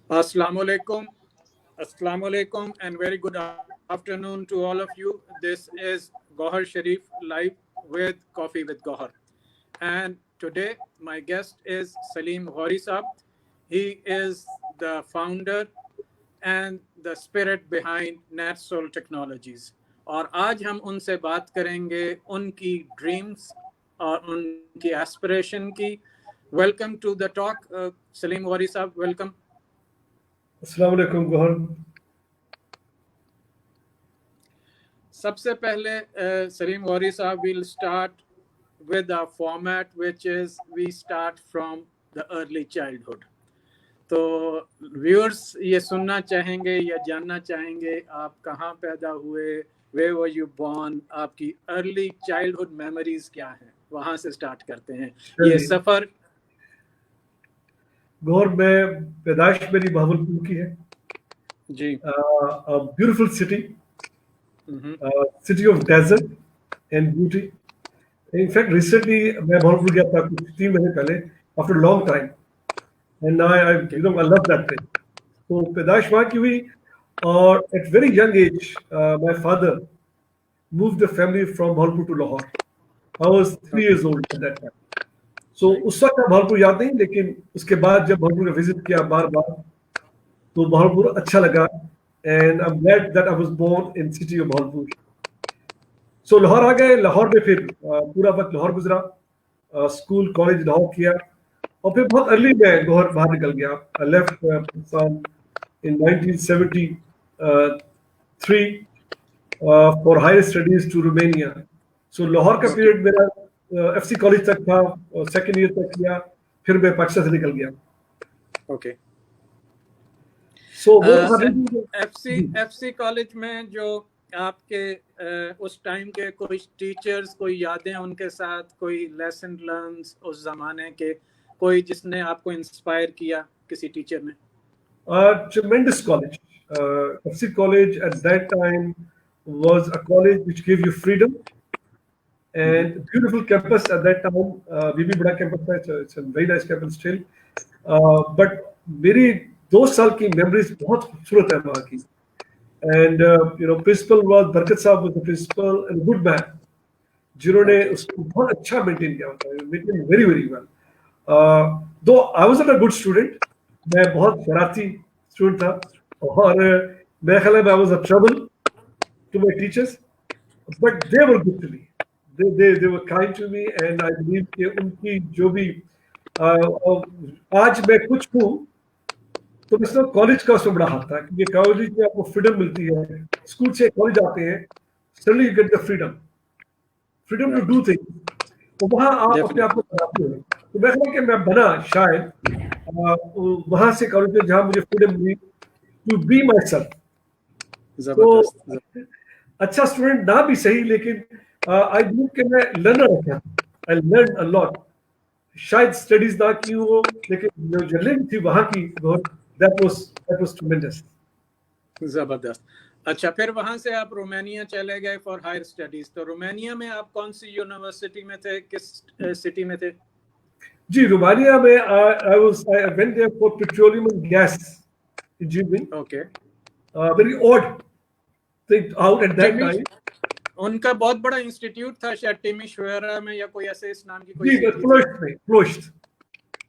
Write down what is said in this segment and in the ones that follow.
Assalamualaikum, Assalamualaikum, and very good afternoon to all of you. This is Gohar Sharif live with Coffee with Gohar. And today, my guest is Salim Ghauri Saab. He is the founder and the spirit behind NetSol Technologies. और आज हम उनसे बात करेंगे उनकी dreams और उनकी aspiration की. Welcome to the talk Salim Gauri sahab, welcome. अस्सलाम वालेकुम गोहर. सबसे पहले सलीम गौरी साहब, we'll start with a format which is we start from the early childhood. तो व्यूअर्स ये सुनना चाहेंगे या जानना चाहेंगे आप कहाँ पैदा हुए, where were you born, आपकी अर्ली चाइल्डहुड मेमोरीज क्या हैं, वहाँ से स्टार्ट करते हैं ये सफर. गोहर में पैदाइश मेरी भावलपुर की है जी. Beautiful city, city of desert and beauty. In fact recently मैं भावलपुर गया था कुछ 3 महीने पहले, after long time, and I love that place. तो पैदाइश वहाँ की हुई, और at very young age my father moved the family from Bhalpur to Lahore. I was 3 years old at that time. So उस वक्त भावलपुर याद नहीं, लेकिन उसके बाद जब भावलपुर का विजिट किया बार बार, तो भावलपुर अच्छा लगा, and I'm glad that I was born in city of Bahawalpur. So Lahore आ गए. लाहौर में फिर पूरा वक्त लाहौर गुजरा, स्कूल कॉलेज लाहौर किया, और फिर बहुत अर्ली में लाहौर बाहर निकल गया. I left Pakistan in 1973 for higher studies to Romania. So Lahore का पीरियड मेरा एफसी कॉलेज तक था, सेकंड ईयर तक किया, फिर मैं पाकिस्तान से निकल गया. ओके. सो एफसी कॉलेज में जो आपके उस टाइम के कोई टीचर्स, कोई यादें उनके साथ, कोई लेसन लर्न्स उस जमाने के, कोई जिसने आपको इंस्पायर किया किसी टीचर ने? Tremendous college. FC College at that time was a college which gave you freedom, and beautiful campus at that time. BB बड़ा campus था, it's a very nice campus still. But मेरी 2 साल की memories बहुत खूबसूरत है वहाँ की. And principal was बरकत साहब was the principal, and a good man, जिन्होंने उसको बहुत अच्छा maintain किया होता है, maintain very very well. Though I wasn't a good student, मैं बहुत शरारती स्टूडेंट था, और मेरे ख्याल में I was a trouble to my teachers, but they were good to me. They were kind to me, and I believe कि उनकी जो भी आज मैं कुछ हूँ, तो मैं सिर्फ कॉलेज का उसमें बड़ा हाथ था, क्योंकि कॉलेज में आपको फ्रीडम मिलती है. स्कूल से कॉलेज आते हैं, suddenly you get the freedom to do things. तो वहाँ आप अपने आप को बनाते हो. तो मैं ख्याल कि मैं बना शायद वहाँ से कॉलेज में, जहाँ मुझे फ्रीडम मिली टू बी माई सेल्फ. तो अच्छा स्टूडेंट ना भी सही, लेकिन आई बिलीव कि मैं लर्नर था. I learn a lot. शायद स्टडीज ना की हो, लेकिन जो जर्नलिंग थी वहाँ की, दैट वाज ट्रेमेंडस. जबरदस्त. अच्छा, फिर वहां से आप रोमानिया चले गए फॉर हायर स्टडीज. तो रोमानिया में आप कौन सी यूनिवर्सिटी में थे, किस सिटी में थे? जी, रोमानिया में I went there for petroleum and gas engineering. Okay. Very odd thing out at that time. उनका बहुत बड़ा इंस्टीट्यूट था शायद टिमिशोरा में, या कोई ऐसे इस नाम की कोई. जी,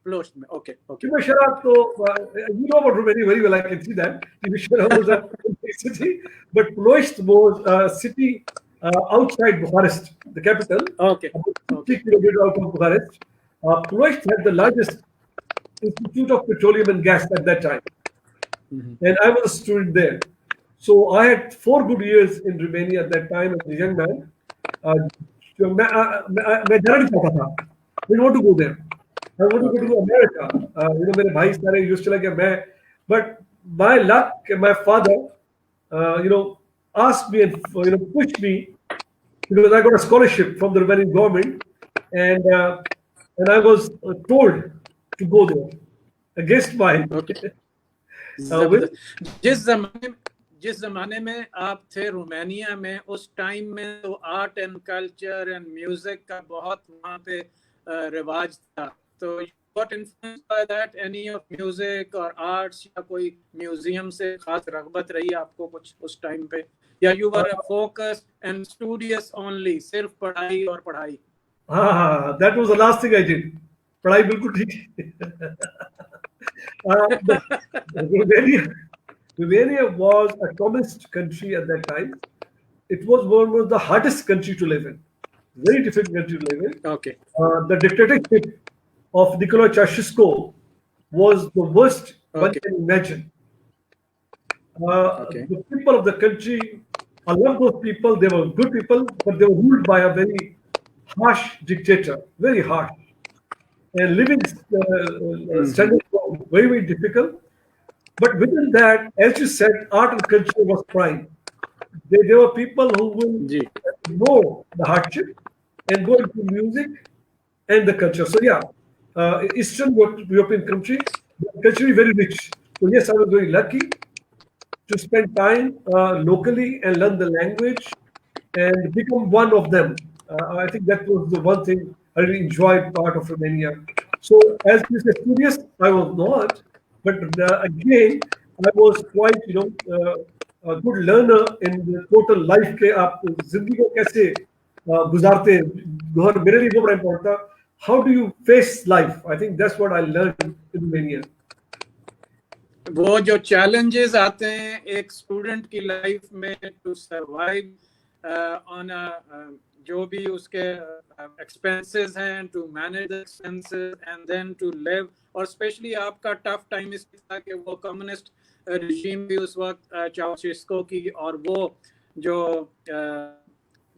प्लोश्ट में. ओके. टिमिशोरा, तो you know about Romania very well, I can see that. Timisoara was a city, but Ploiești was a city outside Bucharest, the capital. Okay. 50 kilometers out of Bucharest. Ploiești had the largest institute of petroleum and gas at that time. And I was a student there. So I had 4 good years in Romania at that time as a young man. मैं जाना नहीं चाहता था. I didn't want to go there. I wanted to go to America. मेरे भाई सारे US चला गया, मैं. But my luck, my father, asked me and pushed me, because I got a scholarship from the Romanian government, and I was told to go there against my. Okay. जिस जमाने में आप थे रोमानिया में, उस टाइम में तो art and culture and music का बहुत वहाँ पे रिवाज था. तो got influenced by that? Any of music or arts या कोई म्यूजियम से खास रगबत रही आपको कुछ उस टाइम पे, या you were focused and studious only, सिर्फ पढ़ाई और पढ़ाई? हाँ, that was the last thing I did. पढ़ाई बिल्कुल ठीक. But Romania was a communist country at that time. It was one of the hardest country to live in. Very difficult country to live in. Okay. The dictatorship of Nicolae Ceausescu was the worst one Okay. can imagine. Okay. The people of the country, I love those people. They were good people, but they were ruled by a very harsh dictator, very harsh. And living standards were very, very difficult. But within that, as you said, art and culture was prime. There were people who will ji. know the hardship and go into music and the culture. So yeah, Eastern European country, the culture is very rich. So yes, I was very lucky to spend time locally and learn the language and become one of them. I think that was the one thing I really enjoyed part of Romania. So as you say, studious, I was not, but again, I was quite, a good learner in the total life के आप जिंदगी को कैसे गुजारते हैं. गौर मेरे लिए वो बड़ा important था. How do you face life? I think that's what I learned in Romania. वो जो challenges आते हैं एक स्टूडेंट की लाइफ में to survive on a जो भी उसके expenses हैं, to manage the expenses and then to live, और especially आपका tough time इसलिए था कि वो कम्युनिस्ट regime भी उस वक्त चाउशेस्को की, और वो जो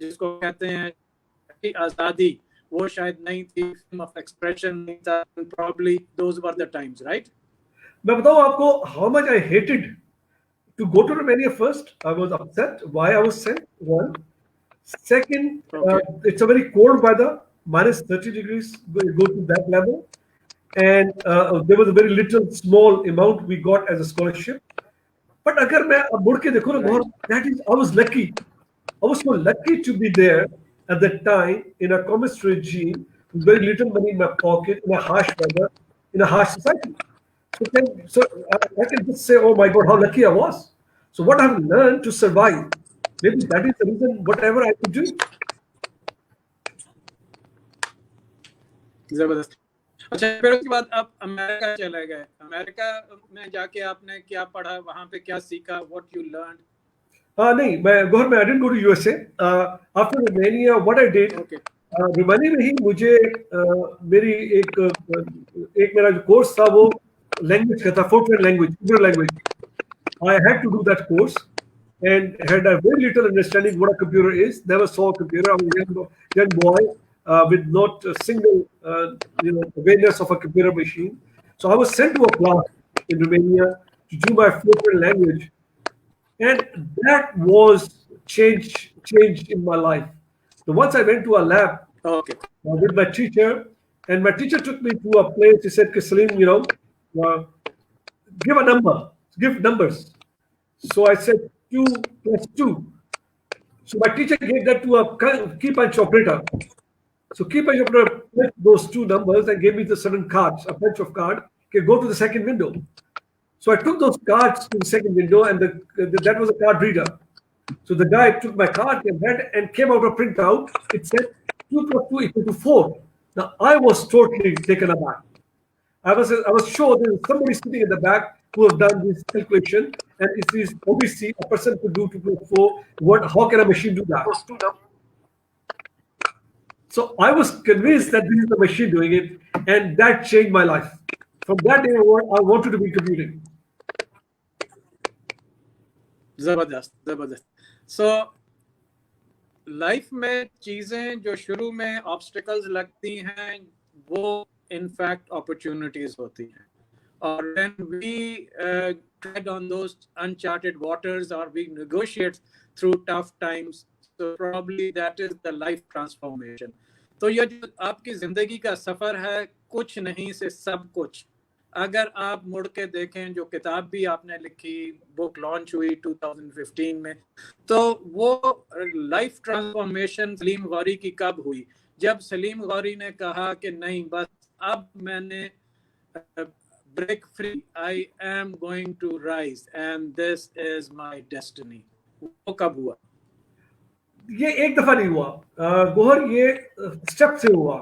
जिसको कहते हैं आज़ादी, वो शायद नहीं थी, freedom of expression नहीं था, probably those were the times, right? मैं बताऊं आपको how much I hated to go to Romania first. I was upset why I was sent. One. Second, Okay. it's a very cold weather, minus 30 degrees, go to that level. And there was a very little, small amount we got as a scholarship. But agar मैं अब मुड़ के देखूं ना, Right. that is, I was lucky. I was so lucky to be there at that time in a communist regime with very little money in my pocket, in a harsh weather, in a harsh society. So I can just say, oh my God, how lucky I was. So what I've learned to survive, maybe that is the reason whatever I could do. जबरदस्त. अच्छा, फिर उसके बाद आप America चले गए. America में जाके आपने क्या पढ़ा, वहाँ पे क्या सीखा, what you learned? नहीं, I didn't go to USA. After Romania, what I did, Okay. Romania में ही मुझे मेरी एक मेरा जो कोर्स था वो लैंग्वेज का था, fourth language, Hebrew language. I had to do that course and had a very little understanding what a computer is. Never saw a computer. I was a young boy with not a single awareness of a computer machine. So I was sent to a class in Romania to do my foreign language, and that was change in my life. So once I went to a lab Okay. with my teacher, and my teacher took me to a place. He said, Salim, give a number, give numbers. So I said 2 plus 2. So my teacher gave that to a key punch operator. So key punch operator put those two numbers and gave me the certain cards, a bunch of cards. Okay, go to the second window. So I took those cards to the second window, and that was a card reader. So the guy took my card and read and came out a printout. It said 2 plus 2 equal to 4. Now I was totally taken aback. I was sure there was somebody sitting in the back who have done this calculation, and it is obviously a person could do 2 plus 4. How can a machine do that? So I was convinced that this is the machine doing it, and that changed my life. From that day on, I wanted to be computing. जबरदस्त. So life में चीजें जो शुरू में obstacles लगती हैं, वो in fact opportunities होती हैं, और when we tread on those uncharted waters or we negotiate through tough times, so probably that is the life transformation. तो ये जो आपकी जिंदगी का सफर है, कुछ नहीं से सब कुछ, अगर आप मुड़ के देखें, जो किताब भी आपने लिखी, बुक लॉन्च हुई 2015 में, तो वो लाइफ ट्रांसफॉर्मेशन सलीम गौरी की कब हुई? जब सलीम गौरी ने कहा कि नहीं, बस अब मैंने uh, break free. I am going to rise, and this is my destiny. वो कब हुआ? ये एक दफा नहीं हुआ गोहर, ये स्टेप से हुआ।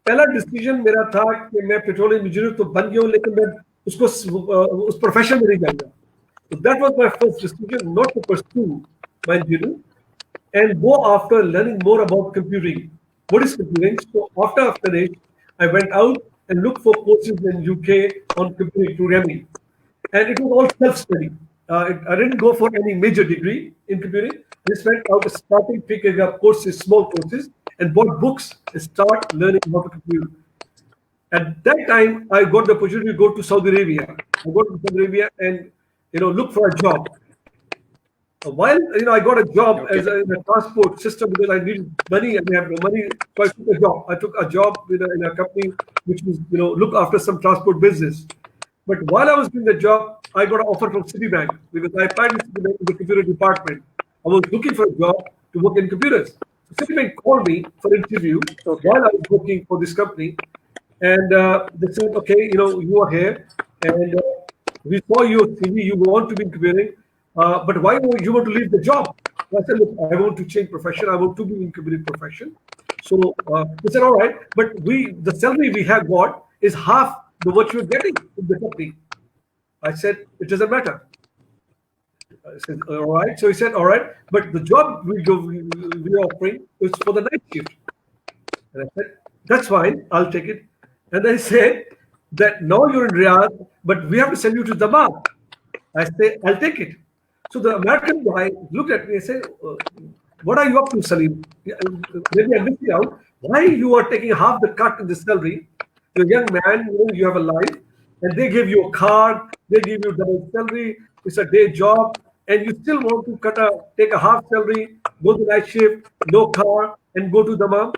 पहला डिसीजन मेरा था कि मैं पेट्रोलियम इंजीनियर तो बन गया हूँ, लेकिन मैं उसको उस प्रोफेशन में नहीं जाऊंगा। So that was my first decision, not to pursue my engineering and go after learning more about computing. What is computing? So after I finished, I went out and looked for courses in UK on computing programming, and it was all self-study. I didn't go for any major degree in computing. I just went out starting picking up courses, small courses, and bought books and start learning how to compute. At that time, I got the opportunity to go to Saudi Arabia. I go to Saudi Arabia and look for a job. While I got a job Okay. as in a transport system because I needed money and I have no money, so I took a job. I took a job in a company which was look after some transport business. But while I was doing the job, I got an offer from Citibank because I applied in Citibank in the computer department. I was looking for a job to work in computers. So Citibank called me for interview Okay. while I was working for this company, and they said, "Okay, you are here, and we saw your CV. You want to be in computing, but why you want to leave the job?" So I said, "Look, I want to change profession. I want to be in computing profession." So they said, "All right, but the salary we have got is half the what you're getting in the company." I said, "It doesn't matter." I said, "All right." So he said, "All right, but the job we are offering is for the night shift." And I said, "That's fine, I'll take it." And they said that now you're in Riyadh, but we have to send you to Dammam. I say, "I'll take it." So the American guy looked at me and said, "What are you up to, Salim? Maybe I missed you out. Why you are taking half the cut in the salary? You're a young man, you have a life, and they give you a car, they give you double salary, it's a day job, and you still want to take a half salary, go to night shift, no car, and go to Dammam?"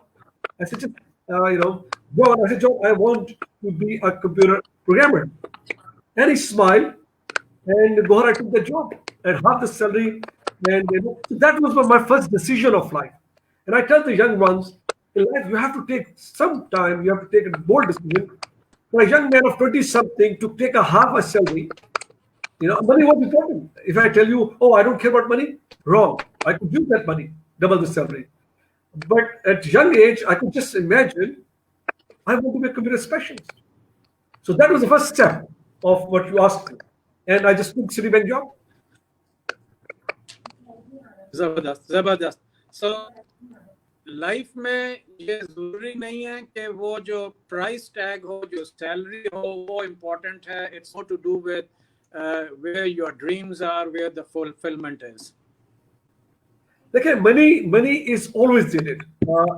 I said, John, I said, "John, I want to be a computer programmer." And he smiled, and Gohar, I took the job and half the salary. And so that was my first decision of life. And I tell the young ones, in life, you have to take some time, you have to take a bold decision. For a young man of 20 something to take a half a salary, money was important. If I tell you, "Oh, I don't care about money," wrong. I could use that money, double the salary. But at young age, I could just imagine I want to be a computer specialist. So that was the first step of what you asked me. And I just took Citibank job. जबरदस्त जबरदस्त। So life में ये जरूरी नहीं है कि वो जो प्राइस टैग हो, जो सैलरी हो, वो इम्पोर्टेंट है। It's more to do with where your dreams are, where the fulfillment is. Okay, money is always needed.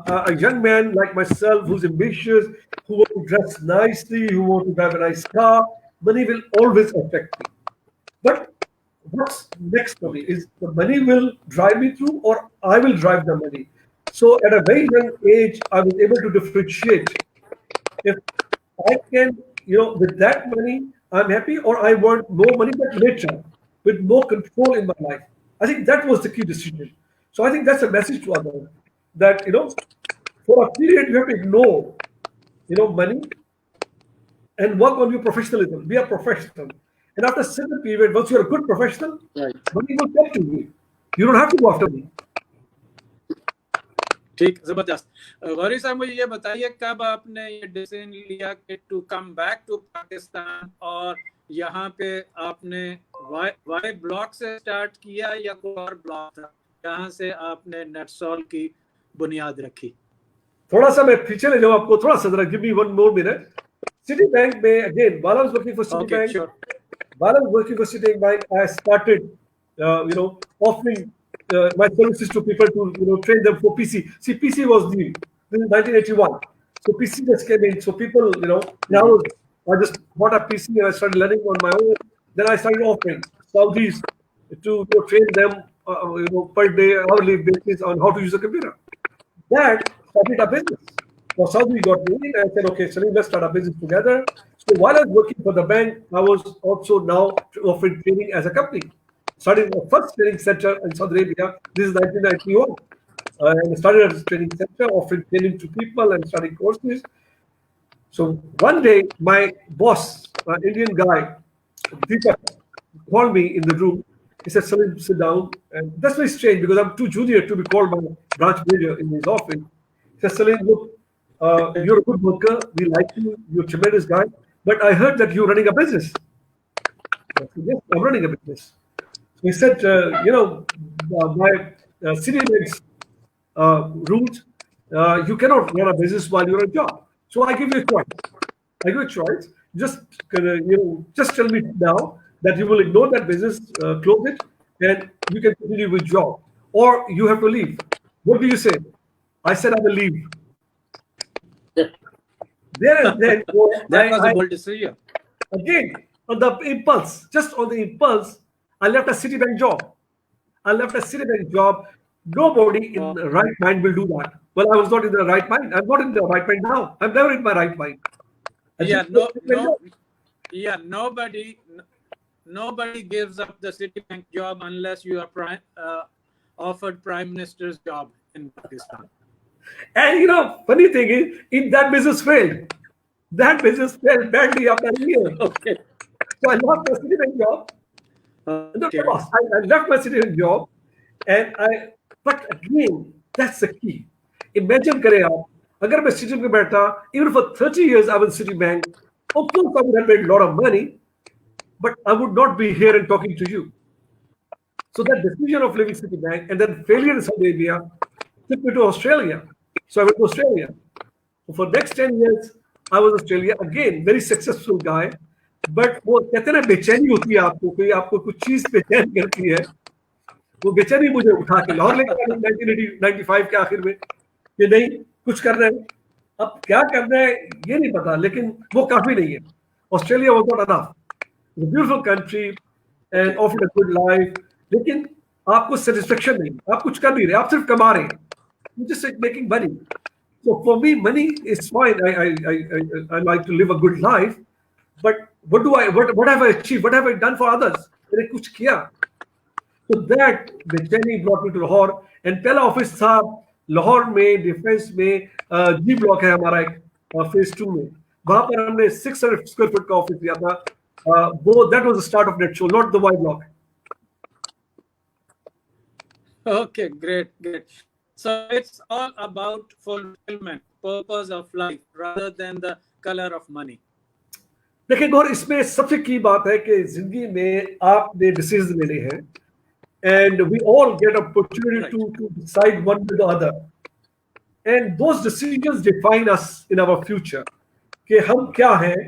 A young man like myself who's ambitious, who wants to dress nicely, who wants to drive a nice car, money will always affect me. But what's next for me Okay. is the money will drive me through or I will drive the money. So at a very young age, I was able to differentiate if I can, with that money, I'm happy, or I want more money, but later, with more control in my life. I think that was the key decision. So I think that's a message to others that, for a period, you have to ignore, money and work on your professionalism. Be a professional. And after a certain period, once you're a good professional, Right. money will come to you. You don't have to go after me. ठीक, जबरदस्त। गौरी साहब, मुझे ये बताइए, कब आपने ये decision लिया कि to come back to Pakistan, और यहाँ पे आपने वाई ब्लॉक से स्टार्ट किया या कोई और ब्लॉक था जहाँ से आपने नेटसॉल की बुनियाद रखी? थोड़ा सा मैं पीछे ले जाऊँ आपको, थोड़ा सा जरा, give me one more minute. Citibank में, again, while I was working for Okay, Citibank, sure. while I was working for Citibank, I started, offering my services to people to, train them for PC. See, PC was new. This is 1981. So PC just came in. So people, now I just bought a PC and I started learning on my own. Then I started offering Saudis to train them, per day, hourly basis on how to use a computer. That started a business. For Saudi got me in, I said, "Okay, Salim, let's start a business together." So while I was working for the bank, I was also now offering training as a company. Started the first training center in Saudi Arabia. This is 1991. And I started as a training center, offering training to people and starting courses. So one day, my boss, Indian guy, Deepak, called me in the room. He said, "Salim, sit down." And that's very strange because I'm too junior to be called by branch manager in his office. He said, "Salim, look, you're a good worker. We like you. You're a tremendous guy. But I heard that you're running a business." I said, "Yes, I'm running a business." So he said, by Citibank's rules, you cannot run a business while you're on a job. So I give you a choice. I give you a choice. Just just tell me now that you will ignore that business, close it, and you can continue with job, or you have to leave. What do you say? I said I will leave. There and then, That was a bold decision. again on the impulse, just on the impulse, I left a Citibank job. I left a Citibank job. Nobody in the right mind will do that. Well, I was not in the right mind. I'm not in the right mind now. I'm never in my right mind. I Yeah, just no, no, yeah, nobody gives up the Citibank job unless you are offered prime minister's job in Pakistan. and funny thing is, in that business failed. That business failed badly after a year. Okay. So I lost my Citibank job. No, Okay. I lost. I left my Citibank job, and but again, that's the key. Imagine करें आप, अगर मैं Citibank में बैठा, even for 30 years I was Citibank, of course I would have made a lot of money, but I would not be here and talking to you. So that decision of leaving Citibank and then failure in Saudi Arabia took me to Australia. So I went to Australia. So for next 10 years, I was Australia. Again, very successful guy. But वो कहते हैं ना बेचैनी होती है आपको कोई आपको कुछ चीज बेचैन करती है वो बेचैनी मुझे उठा के लाहौर लेकर आ गई 1995 के आखिर में कि नहीं कुछ करना है अब क्या करना है ये नहीं पता लेकिन वो काफी नहीं है Australia was not enough beautiful country and offered a good life लेकिन आपको सेटिस्फेक्शन नहीं आप कुछ कर नहीं रहे आप सिर्फ कमा रहे हैं you just making money so for me money is fine I like to live a good life but what have I achieved what have I done for others मैंने कुछ किया so that बेचैनी brought me to Lahore and पहला office था लाहौर में defence में जी block है हमारा एक फेज 2 में वहां पर हमने 600 स्क्वायर फुट का ऑफिस लिया था वो that was the start of NetSol not the Y block. Okay, great, great. So it's all about fulfillment, purpose of life, rather than the color of money. देखिए गौर इसमें सबसे की बात है कि जिंदगी में आपने डिसीजन लेने हैं and we all get opportunity Right. to decide one with the other and those decisions define us in our future कि हम क्या हैं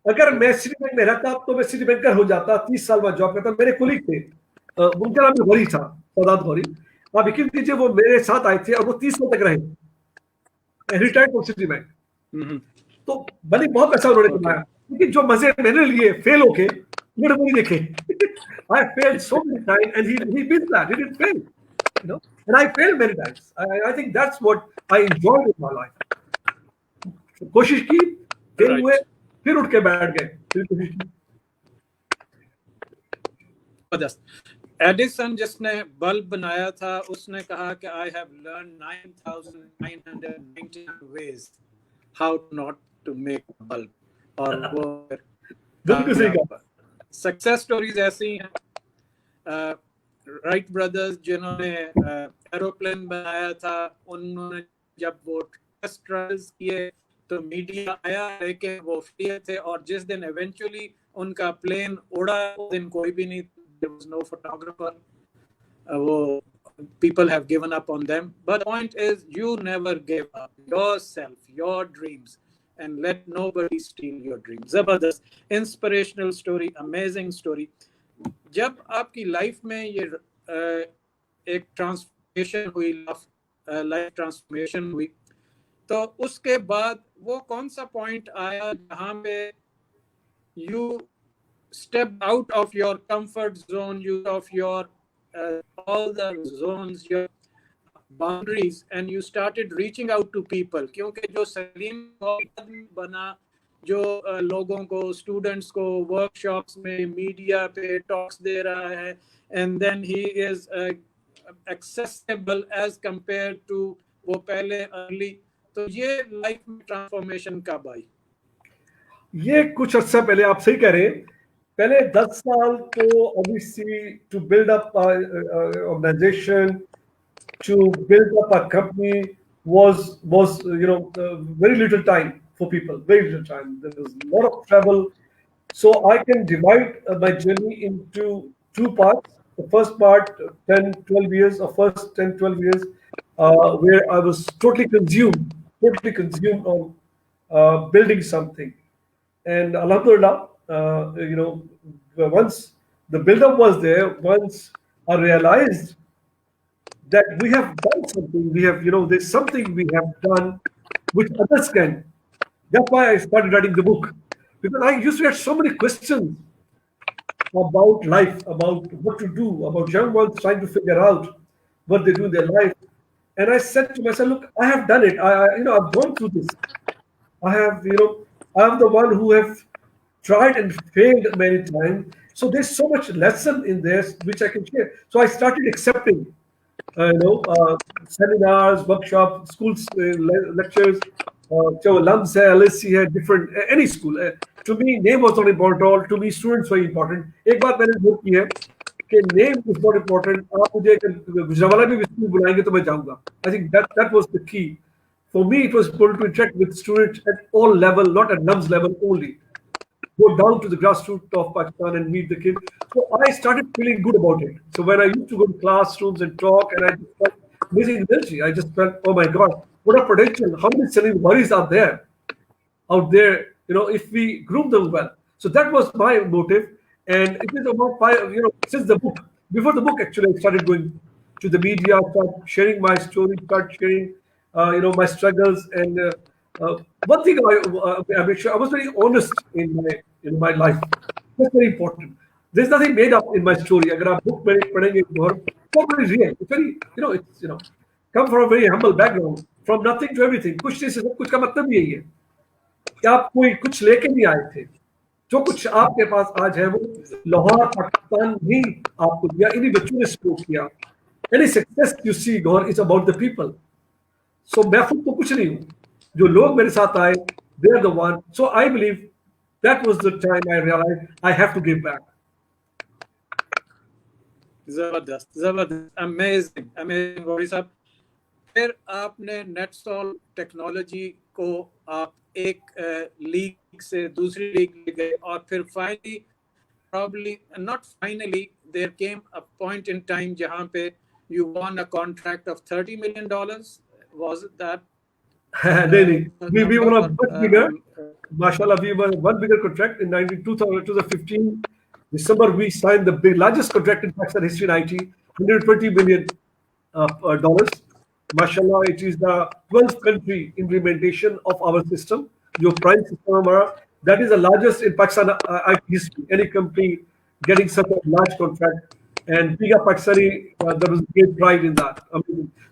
अगर मैं सिटी बैंक में रहता तो मैं सिटी बैंकर हो जाता 30 साल बाद जॉब करता मेरे कुलीग थे उनका नाम गौरी था सदात गौरी आप यकीन कीजिए वो मेरे साथ आए थे और वो 30 साल तक रहे retired from city bank Mhm. तो भले बहुत पैसा उन्होंने कमाया लेकिन जो मजे मैंने लिए फेल होके मेरे को नहीं देखे I failed so many times and he did that he didn't fail and I failed many times I think that's what I enjoyed in my life कोशिश की फेल हुए Right. फिर उठ के बैठ गए फिर कोशिश की जबरदस्त एडिसन जिसने बल्ब बनाया था उसने कहा कि I have learn 9999 ways how not to make bulb और वो बिल्कुल सही कहा सक्सेस स्टोरीज ऐसी हैं राइट ब्रदर्स जिन्होंने एरोप्लेन बनाया था उन्होंने जब वो टेस्ट ट्रायल्स किए तो मीडिया आया लेकिन वो फेल थे और जिस दिन इवेंचुअली उनका प्लेन उड़ा उस दिन कोई भी नहीं there was no photographer people have given up on them but the point is you never give up yourself your dreams and let nobody steal your dreams zabardast inspirational story amazing story जब आपकी life में ये एक transformation हुई life transformation हुई तो उसके बाद वो कौन सा पॉइंट आया जहां पे you step out of your comfort zone, you of your all the zones, your boundaries, and you started reaching out to people. क्योंकि जो सलीम बना जो लोगों को स्टूडेंट्स को वर्कशॉप्स में मीडिया पे टॉक्स दे रहा है and then he is accessible as compared to वो पहले अर्ली तो ये लाइफ में ट्रांसफॉर्मेशन कब आई? ये कुछ अर्सा पहले, आप सही कह रहे हैं, पहले 10 साल तो obviously to build up organization, to build up a company was very little time for people, very little time. There was a lot of travel. So I can divide my journey into two parts. The first part, 10 12 years, or first 10 12 years, where I was totally consumed on building something. And Alhamdulillah, once the build-up was there, once I realized that we have done something, there's something we have done which others can. That's why I started writing the book. Because I used to get so many questions about life, about what to do, about young ones trying to figure out what they do in their life. And I said to myself, look, I have done it. I've gone through this. I have, I'm the one who have tried and failed many times. So there's so much lesson in this which I can share. So I started accepting, seminars, workshops, schools, lectures. So LUMS है, LSC है, different any school. To me, name was not important at all. To me, students were important. एक बात मैंने note की है कि name is not important. आप मुझे गुजरावाला भी स्कूल बुलाएंगे तो मैं जाऊंगा. I think that was the key. For me, it was important to interact with students at all level, not at NUMS level only. Go down to the grassroots of Pakistan and meet the kids. So I started feeling good about it. So when I used to go to classrooms and talk, and I just felt amazing energy. I just felt, oh my God, what a potential! How many Salim Ghauris are there out there? If we groom them well. So that was my motive, and it is about five. Since the book, before the book actually, I started going to the media, start sharing my story, start sharing, my struggles. And one thing I make sure I was very honest in my life. That's very important. There's nothing made up in my story. अगर आप book में पढ़ेंगे बहुत very real. It's very, come from a very humble background, from nothing to everything. कुछ से सब कुछ का मतलब यही है कि आप कोई कुछ लेके नहीं आए थे. जो कुछ आपके पास आज है वो लाहौर पाकिस्तान ही आपको दिया, इन्हीं बच्चों ने सपोर्ट किया. Any success you see, Gaur, is about the people. So मैं खुद तो कुछ नहीं हूँ. जो लोग मेरे साथ आए, they are the one. So I believe that was the time I realized I have to give back. जबरदस्त, अमेजिंग गौरी साहब. फिर आपने नेटसॉल टेक्नोलॉजी को आप एक लीग से दूसरी लीग ले गए, और फिर finally, probably not finally, there came a point in time जहाँ पे you won a contract of $30 million. Was it that? We won a much bigger. MashaAllah, we won one bigger contract in 2015. December, we signed the largest contract in Pakistan history in IT, $120 million. MashaAllah, it is the 12th country implementation of our system. Your prime system, Umar, that is the largest in Pakistan IT history. Any company getting such a large contract. And Biga Pakistani, there was great pride in that.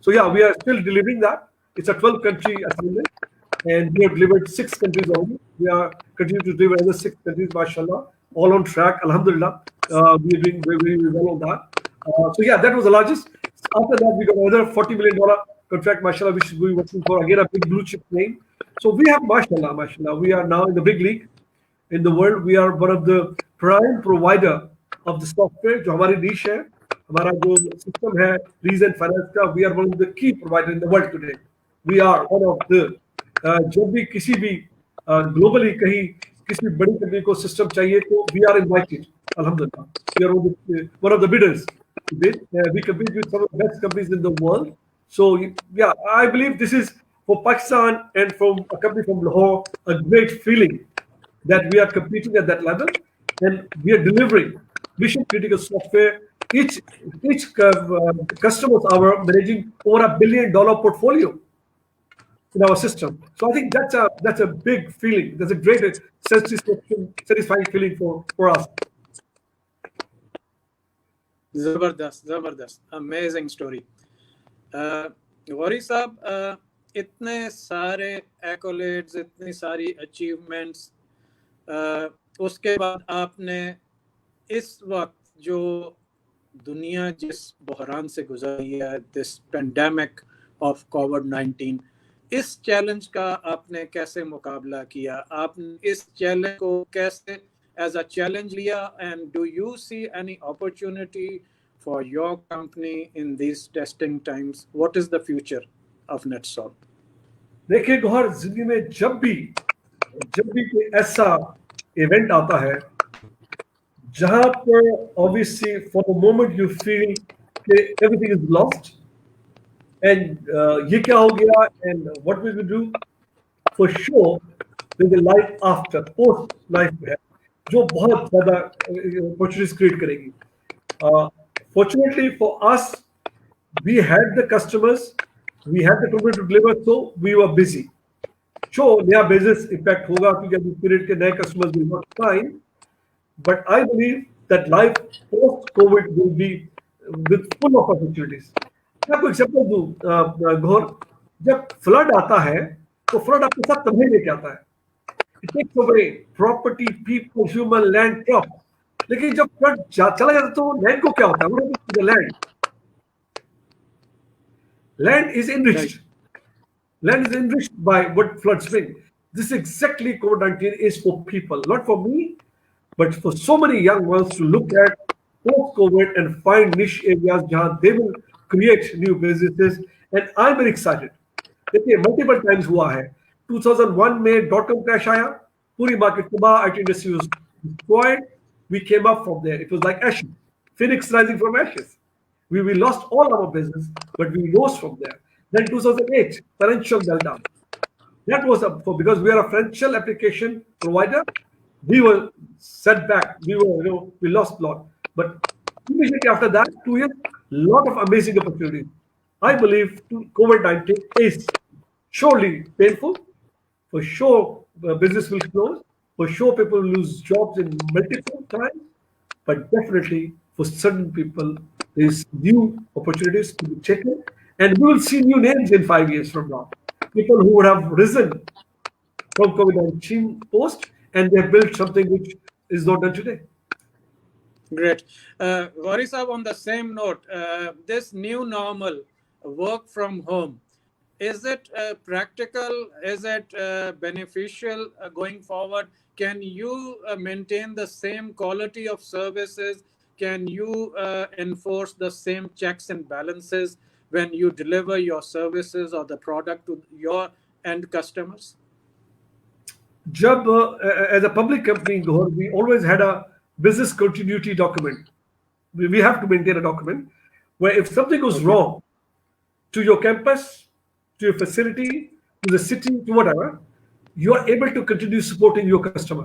So yeah, we are still delivering that. It's a 12-country assignment, and we have delivered 6 countries already. We are continuing to deliver another 6 countries, mashallah, all on track, alhamdulillah. We are doing very, very well on that. So yeah, that was the largest. After that, we got another $40 million contract, mashallah, which we are working for, again, a big blue chip name. So we have, mashallah, we are now in the big league in the world. We are one of the prime provider of the software, जो हमारी niche है, हमारा जो system है, reason finance का, we are one of the key provider in the world today. We are one of the, जब भी किसी भी globally कहीं किसी बड़ी कंपनी को system चाहिए तो we are invited. Alhamdulillah, we are one of the bidders. We compete with some of the best companies in the world. So yeah, I believe this is for Pakistan and from a company from Lahore a great feeling that we are competing at that level and we are delivering mission critical software. Each customers are managing over $1 billion portfolio in our system. So I think that's a big feeling. That's a great satisfying feeling for us. जबरदस्त, amazing story. Gauri साहब, इतने सारे एक्कोलेड्स, इतनी सारी achievements, उसके बाद आपने इस वक्त जो दुनिया जिस बहरान से गुजरी है, दिस पेंडेमिक ऑफ कोविड-19, इस चैलेंज का आपने कैसे मुकाबला किया? आपने इस चैलेंज को कैसे एज अ चैलेंज लिया? And do you see any opportunity for your company in this testing times? What is the future of NetSol? देखिए गौहर, जिंदगी में जब भी कोई ऐसा इवेंट आता है जहां पर obviously for the moment you feel कि एवरीथिंग इज लॉस्ट एंड ये क्या हो गया and what will we do, for sure there is life after, post life है जो बहुत ज्यादा अपॉर्चुनिटीज क्रिएट करेगी. Fortunately for us, we had the customers, we had the company to deliver, so we were busy. Sure, नया business impact होगा क्योंकि अभी period के नए customers will not find, but I believe that life post COVID will be with full of opportunities. मैं आपको example दूं घोर, जब फ्लड आता है तो फ्लड आपके साथ तबाही लेके आता है. It takes away property, people, human, land, crop. लेकिन जब फ्लड चला जाता है तो लैंड को क्या होता है? What happens to the land? Land is enriched. Land is enriched by what floods bring. This is exactly COVID-19 is for people, not for me, but for so many young ones to look at post-COVID and find niche areas where they will create new businesses. And I'm very excited. देखिए multiple times हुआ है. 2001 में dot com crash आया, पूरी market तबाह, IT industry was destroyed. We came up from there. It was like ashes, phoenix rising from ashes. We lost all our business, but we rose from there. Then 2008, financial meltdown. That was because we are a financial application provider. We were set back. We lost a lot. But immediately after that, 2 years, lot of amazing opportunities. I believe COVID-19 is surely painful. For sure, business will close. For sure, people will lose jobs in multiple times. But definitely, for certain people, there's new opportunities to be taken. And we will see new names in 5 years from now. People who would have risen from COVID-19 post and they have built something which is not done today. Great. Ghauri Sahab, on the same note, this new normal, work from home, is it practical? Is it beneficial going forward? Can you maintain the same quality of services? Can you enforce the same checks and balances when you deliver your services or the product to your end customers? Jab, as a public company, we always had a business continuity document. We have to maintain a document where if something goes wrong to your campus, to your facility, to the city, to whatever, you are able to continue supporting your customer.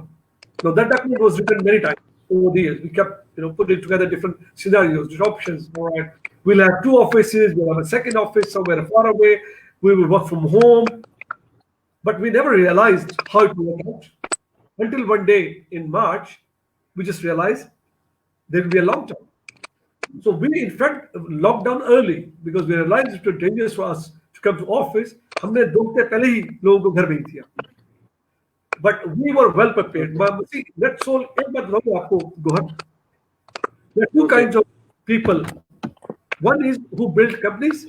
Now that document was written many times over the years. We kept, putting together different scenarios, different options. All right, we'll have 2 offices. We'll have a second office somewhere far away. We will work from home. But we never realized how it would work out until one day in March, we just realized there will be a lockdown. So we, in fact, locked down early because we realized it was dangerous for us to come to office. हमने 2 हफ्ते पहले ही लोगों को घर भेज दिया. But we were well prepared. See, NetSol, एक बात बताऊँ आपको Gohar. There are 2 kinds of people. One is who build companies,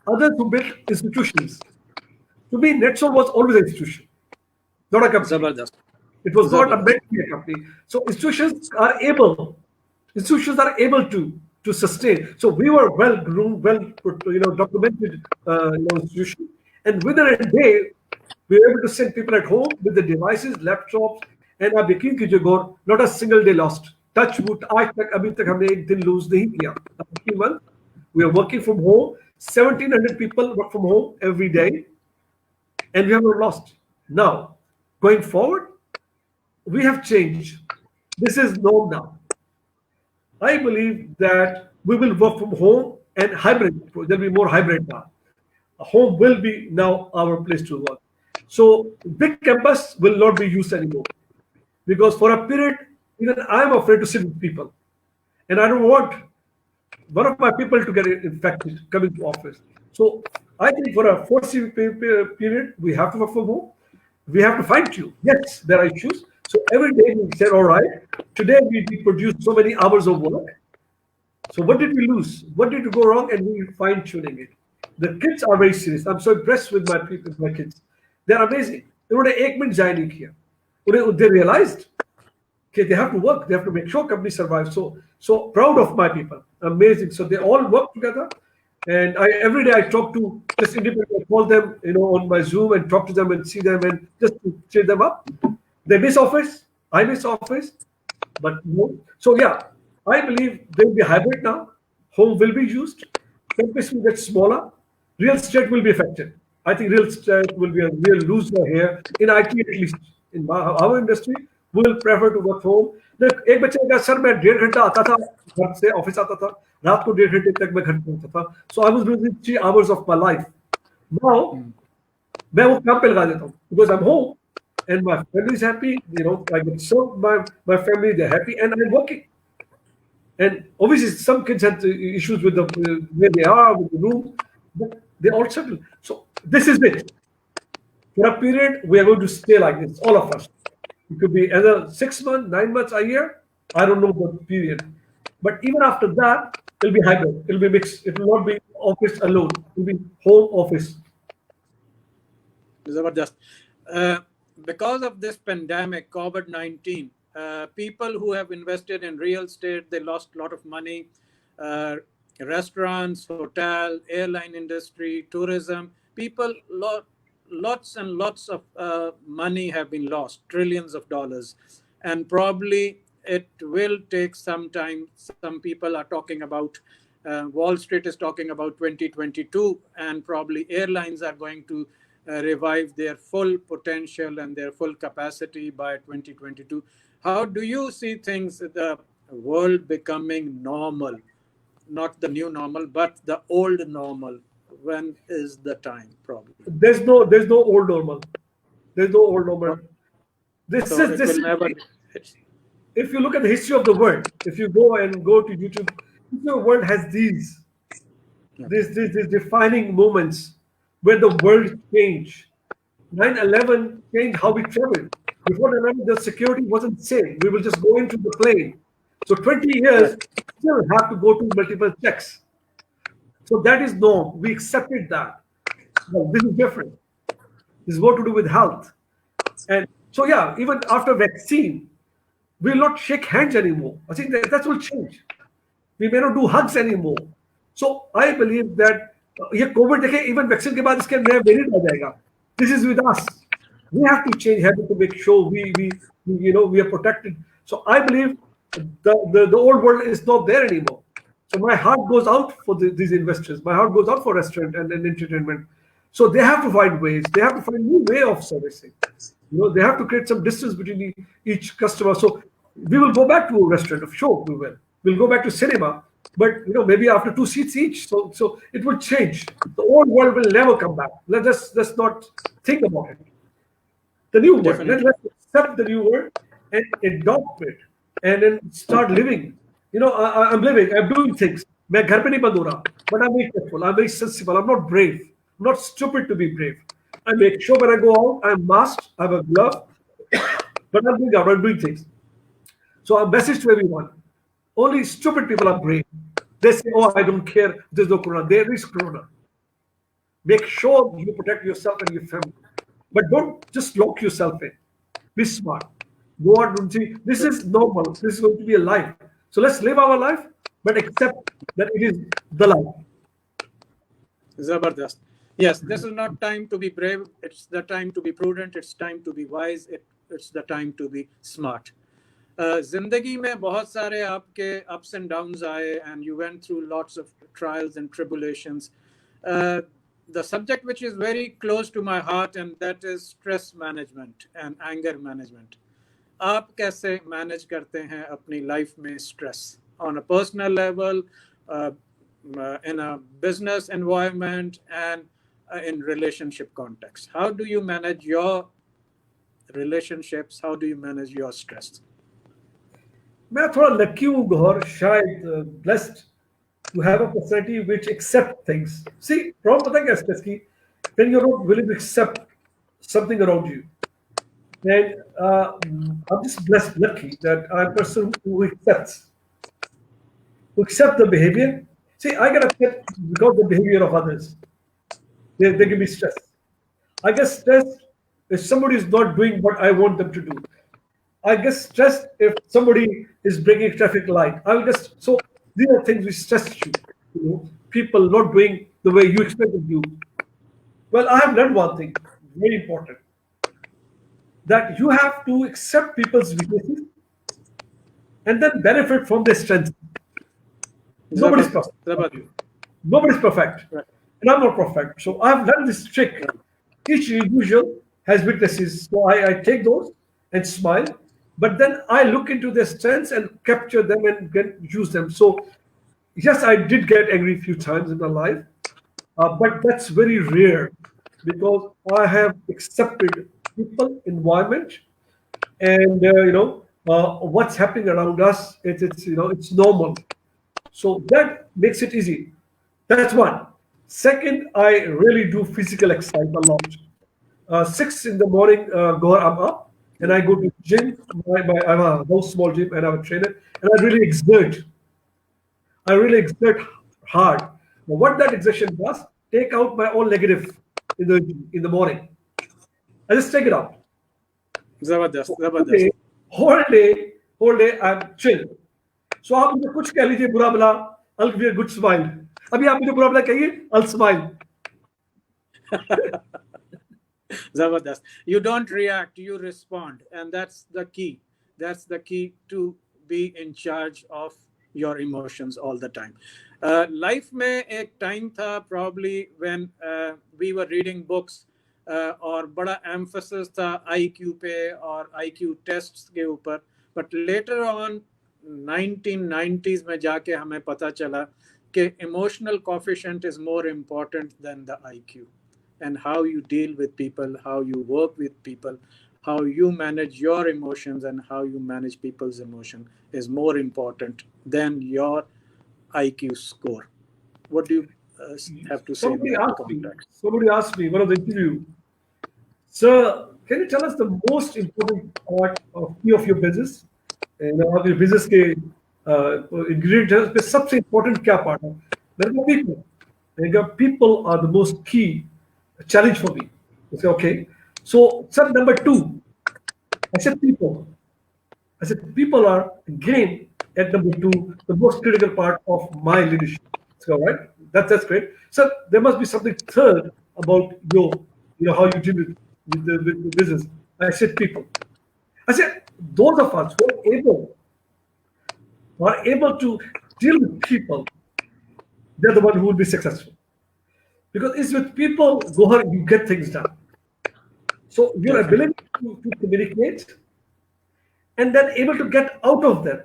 others who build institutions. To me, NetSol was always an institution, not a company. Zabardast. It was not a meant to be a company. So institutions are able to sustain. So we were well groomed, well documented institution, and within a day we were able to send people at home with the devices, laptops, and our यकीन कीजिए गौर, not a single day lost. Touch wood, आज तक अभी तक हमने एक दिन lose नहीं किया. We are working from home. 1,700 people work from home every day, and we have not lost. Now, going forward, we have changed. This is norm now. I believe that we will work from home and hybrid. There will be more hybrid now. Home will be now our place to work. So big campus will not be used anymore because for a period, even I'm afraid to sit with people, and I don't want one of my people to get infected coming to office. So I think for a foreseeable period, we have to work from home. We have to fine tune. Yes, there are issues. So every day we said, all right, today we produced so many hours of work. So what did we lose? What did go wrong? And we fine tuning it. The kids are very serious. I'm so impressed with my people, my kids. They're amazing. उन्होंने एक minute जाया नहीं किया. They realized okay, they have to work. They have to make sure company survives. So proud of my people. Amazing. So they all work together. And every day I talk to just independently, I call them, on my Zoom and talk to them and see them and just to cheer them up. They miss office. I miss office. But no. So yeah, I believe there will be hybrid now. Home will be used. Campus will get smaller. Real estate will be affected. I think real estate will be a real loser here in IT at least. In our industry, we will prefer to work home. देख एक बच्चे का sir मैं 1.5 घंटा आता था घर से ऑफिस आता था रात को 1.5 घंटे तक मैं घर पहुंचता था so I was losing 3 hours of my life. Now मैं वो काम पे लगा देता हूँ because I'm home and my family is happy. I get served my family. They're happy and I'm working. And obviously, some kids had issues with the where they are, with the room, but they all settle. So this is it. For a period, we are going to stay like this, all of us. It could be either 6 months, 9 months, a year. I don't know the period. But even after that, it'll be hybrid. It'll be mixed. It will not be office alone. It will be home office. Zabardast. Because of this pandemic, COVID-19, people who have invested in real estate, they lost a lot of money. Restaurants, hotel, airline industry, tourism, people, lots and lots of money have been lost, trillions of dollars. And probably it will take some time. Some people are talking about, Wall Street is talking about 2022, and probably airlines are going to revive their full potential and their full capacity by 2022. How do you see things, the world becoming normal, not the new normal, but the old normal? When is the time, probably? There's no old normal. There's no old normal. This So is it this. will never. If you look at the history of the world, if you go to YouTube, the world has these defining moments where the world changed. 9/11 changed how we travel. Before 9/11, the security wasn't same. We will just go into the plane. So 20 years, still have to go to multiple checks. So that is norm. We accepted that. Well, this is different. This is what to do with health. And so yeah, even after vaccine, we will not shake hands anymore. I think that will change. We may not do hugs anymore. So I believe that ये COVID देखे even vaccine के बाद इसके नया variant आ जाएगा. This is with us. We have to change habit to make sure we are protected. So I believe the old world is not there anymore. So my heart goes out for these investors. My heart goes out for restaurant and entertainment. So they have to find ways. They have to find new way of servicing. They have to create some distance between each customer. So we will go back to a restaurant. Sure, we will. We'll go back to cinema, but maybe after 2 seats each. So it will change. The old world will never come back. Let's not think about it. The new world. Let's accept the new world and adopt it, and then start living. I'm living. I'm doing things. मैं घर पे नहीं बंद हो रहा. But I'm very careful. I'm very sensible. I'm not brave. I'm not stupid to be brave. I make sure when I go out, I'm masked. I have a glove. But I'm doing things. So a message to everyone. Only stupid people are brave. They say, oh, I don't care. There's no corona. There is corona. Make sure you protect yourself and your family. But don't just lock yourself in. Be smart. Go out and see. This is normal. This is going to be a life. So let's live our life, but accept that it is the life. Zabardast. Yes, this is not time to be brave. It's the time to be prudent. It's time to be wise. It's the time to be smart. जिंदगी में बहुत सारे आपके ups and downs आए, and you went through lots of trials and tribulations. The subject which is very close to my heart, and that is stress management and anger management. आप कैसे manage करते हैं अपनी लाइफ में stress on a personal level, in a business environment, and in relationship context? How do you manage your relationships? How do you manage your stress? मैं थोड़ा lucky हूँ गौर, शायद blessed to have a personality which accept things. See, problem पता है क्या stress की? When you're not willing to accept something around you. And I'm just blessed, lucky that I'm a person who accepts the behavior. See, I get upset because of the behavior of others. They give me stress. I get stressed if somebody is not doing what I want them to do. I get stressed if somebody is breaking a traffic light. I'll just so these are things which stress you. People not doing the way you expected you. Well, I have learned one thing, very important, that you have to accept people's weaknesses and then benefit from their strengths. Nobody's Zabardast. perfect. Zabardast. Nobody's perfect. Right. And I'm not perfect. So I've learned this trick. Each individual has weaknesses. So I take those and smile. But then I look into their strengths and capture them and use them. So yes, I did get angry a few times in my life, but that's very rare because I have accepted people, environment, and what's happening around us. It's normal. So that makes it easy. That's one. Second, I really do physical exercise a lot. 6 in the morning, I'm up and I go to gym. I have a very small gym and I have a trainer, and I really exert. I really exert hard. Now, what that exertion does, take out my own negative in the morning. I just take it out. Zabardast. So Zabardast. whole day I'm chill. So आप मुझे कुछ कह लीजिए बुरा भला, I'll give you a good smile. अभी आप मुझे बुरा भला कहिए, I'll smile. Zabardast. You don't react, you respond. And that's the key. That's the key to be in charge of your emotions all the time. Life में एक time था probably when we were reading books और बड़ा emphasis था IQ पे और IQ tests के ऊपर. But later on 1990s में जाके हमें पता चला कि emotional coefficient is more important than the IQ. And how you deal with people, how you work with people, how you manage your emotions, and how you manage people's emotion is more important than your IQ score. What do you have to say in Somebody that asked me. context? Somebody asked me one of the interview. Sir, can you tell us the most important part of your business? आप your business के ingredients पे सबसे important क्या part है? मैंने कहा people. मैंने कहा people are the most key challenge for me. I said okay. So step number 2, I said people. I said people are again at number 2 the most critical part of my leadership. So all right, that's great. So there must be something third about how you deal with the business. I said people. I said those of us who are able to deal with people, they're the one who will be successful. Because it's with people, Gohar, you get things done. So your Definitely. ability to communicate and then able to get out of them,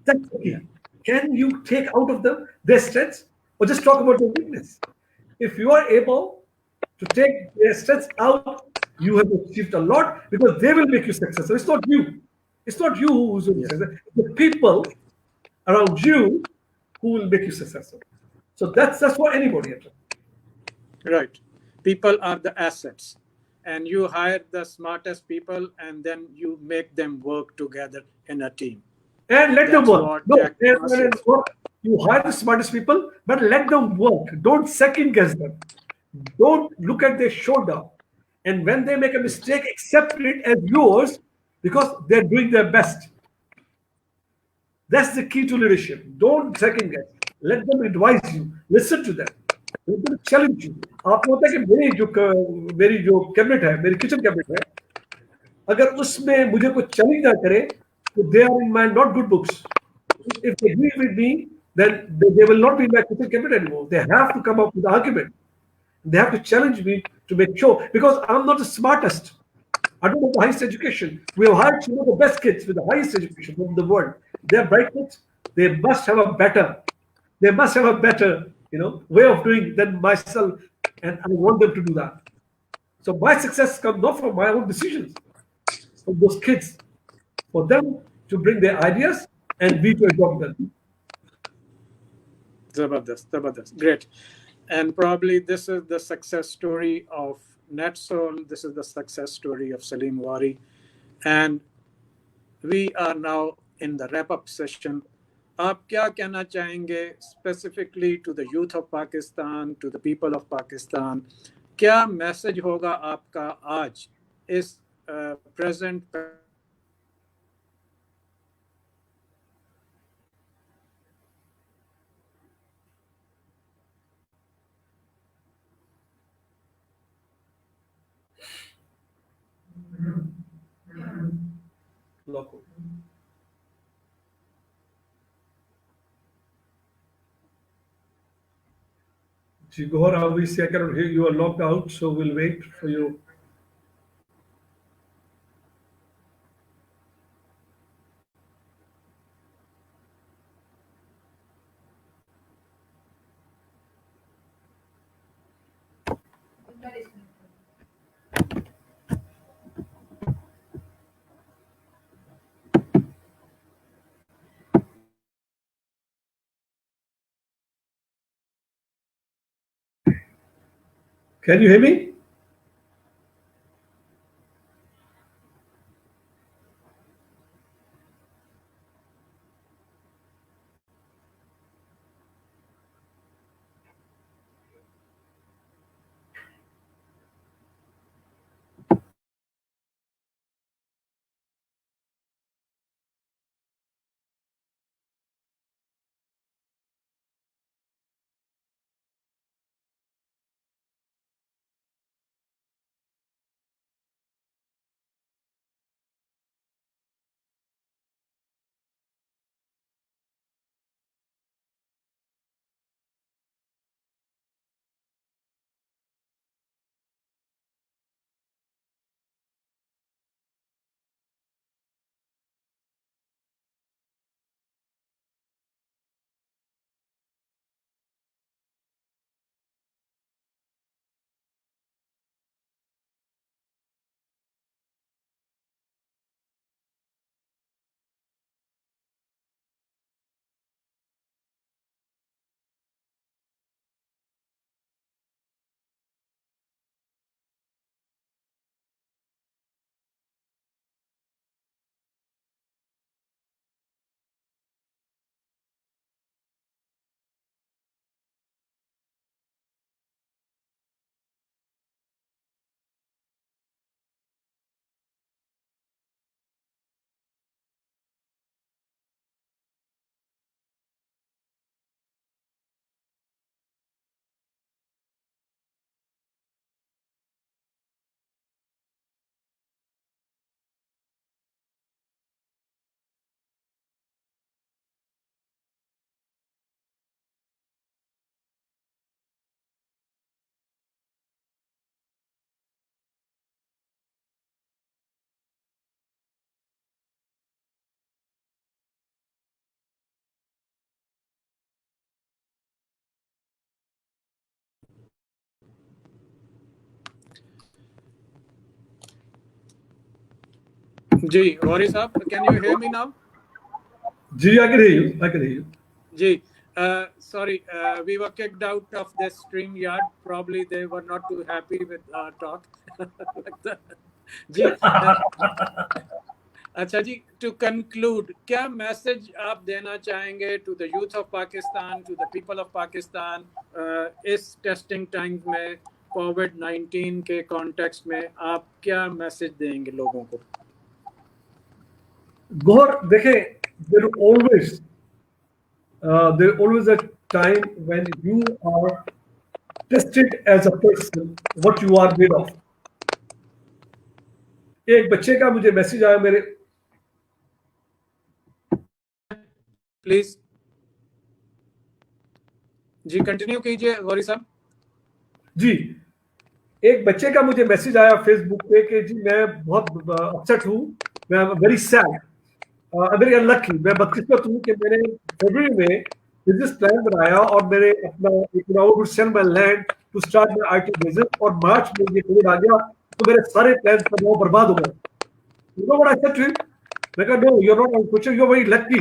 that's the Yeah. key. Can you take out of them their strengths or just talk about their weakness? If you are able to take their strengths out, you have achieved a lot because they will make you successful. It's not you. It's not you who's going to be Yeah. successful. The people around you who will make you successful. So that's for anybody. Right. People are the assets. And you hire the smartest people and then you make them work together in a team. And let them That's work. what No, Jack Ma and says. work. You hire the smartest people, but let them work. Don't second guess them. Don't look at their shoulder. And when they make a Yes. mistake, accept it as yours because they're doing their best. That's the key to leadership. Don't second guess. Let them advise you. Listen to them. Let them challenge you. आपको पता है कि मेरी जो cabinet है, मेरी kitchen cabinet है, अगर उसमें मुझे कोई चैलेंज ना करे तो they are in my not good books. If they agree with me, then they will not be in my kitchen cabinet anymore. They have to come up with an argument. They have to challenge me to make sure because I'm not the smartest. I don't have the highest education. We have hired some of the best kids with the highest education from the world. They're bright kids. They must have a better. They must have a better, way of doing than myself, and I want them to do that. So my success comes not from my own decisions, from those kids, for them to bring their ideas and we to adopt them. Zabardast, Zabardast. Great. And probably this is the success story of NetSol. This is the success story of Salim Ghauri. And we are now in the wrap up session. आप क्या कहना चाहेंगे specifically to the youth of Pakistan, to the people of Pakistan? क्या message होगा आपका आज इस present pandemic Loco. Gohar, obviously I cannot hear you. Are locked out, so we'll wait for you. Can you hear me? जी Gauri sahab, can you hear me now? Ji, I can hear you. I can hear you. जी, sorry, we were kicked out of this stream yard. Probably they were not too happy with our talk. Like that. जी, अच्छा जी, to conclude, क्या message आप देना चाहेंगे to the youth of Pakistan, to the people of Pakistan इस testing times में, कोविड-19 के कॉन्टेक्स्ट में आप क्या मैसेज देंगे लोगों को? Gohar, देखें, there always a time when you are tested as a person, what you are made of. एक बच्चे का मुझे मैसेज आया मेरे, प्लीज जी कंटिन्यू कीजिए गौरी साहब। जी, एक बच्चे का मुझे मैसेज आया फेसबुक पे कि जी मैं बहुत अपसेट हूँ, मैं वेरी सैड, वेरी अनलकी, मैं बदकिस्मत हूँ कि मैंने फरवरी में बिजनेस प्लान बनाया और मेरे अपना sell my land to start my IT business, और मार्च में ये कोविड आ गया तो मेरे सारे प्लान सब वो बर्बाद हो गए। You know what I said to him? मैं कहा, no, you're not unfortunate, you're very lucky.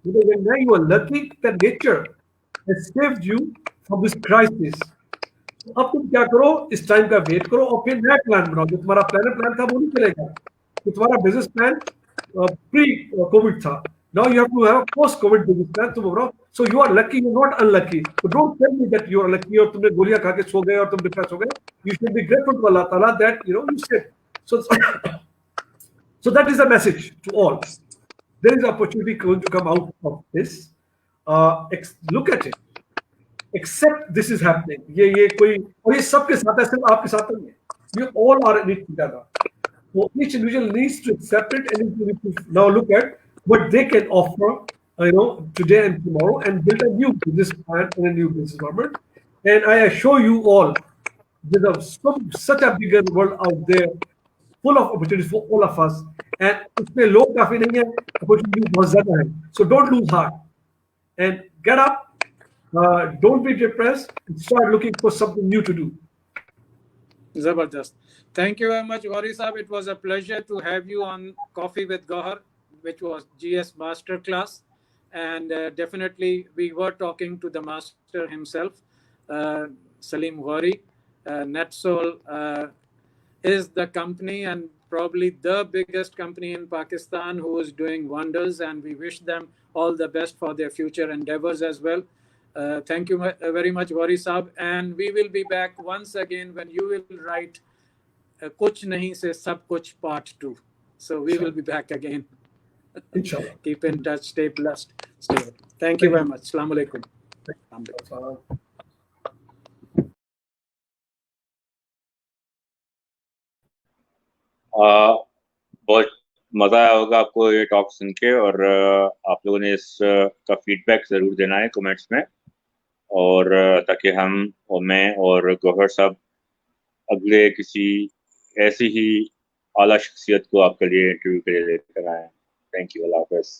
Because when you are lucky, that nature has saved you from this crisis. अब तुम क्या करो, इस टाइम का वेट करो और फिर नया प्लान बनाओ। जो तुम्हारा प्लान था वो नहीं चलेगा, तो तुम्हारा बिजनेस प्लान प्री कोविड था, Now you have to have a post-COVID business plan tomorrow. So you are lucky, you're not unlucky. So don't tell me that you are lucky or तुमने गोलियां खा के सो गए और तुम depressed हो गए. You should be grateful to Allah Ta'ala that you said. So so that is the message to all. There is opportunity going to come out of this. Look at it. Accept this is happening. ये कोई और ये सबके साथ है, सिर्फ आपके साथ नहीं है. We all are in it together. So each individual needs to accept it and needs to now look at what they can offer, today and tomorrow, and build a new business plan and a new business environment. And I assure you all, there's such a bigger world out there, full of opportunities for all of us. And उसमें लोग काफी नहीं है, opportunities बहुत ज़्यादा है. So don't lose heart and get up. Don't be depressed. And start looking for something new to do. Zabardast. Thank you very much, Ghauri Sahab. It was a pleasure to have you on Coffee with Gohar, which was GS Masterclass. And definitely we were talking to the master himself, Salim Ghauri. NetSol is the company and probably the biggest company in Pakistan who is doing wonders, and we wish them all the best for their future endeavors as well. Thank you very much, Ghauri Sahab, and we will be back once again when you will write Kuch Nahi Se Sab Kuch Part 2. So we will be back again. Inshallah. Keep in touch, stay blessed. Thank you very much. Assalamu alaikum. बहुत मज़ा आया होगा आपको ये talk सुन के, और आप लोगों ने इसका फीडबैक ज़रूर देना है कमेंट्स में, और ताकि हम और मैं और गौहर साहब अगले किसी ऐसी ही आला शख्सियत को आपके लिए इंटरव्यू के लिए लेकर आए. Thank you. अल्लाह हाफ़िज़.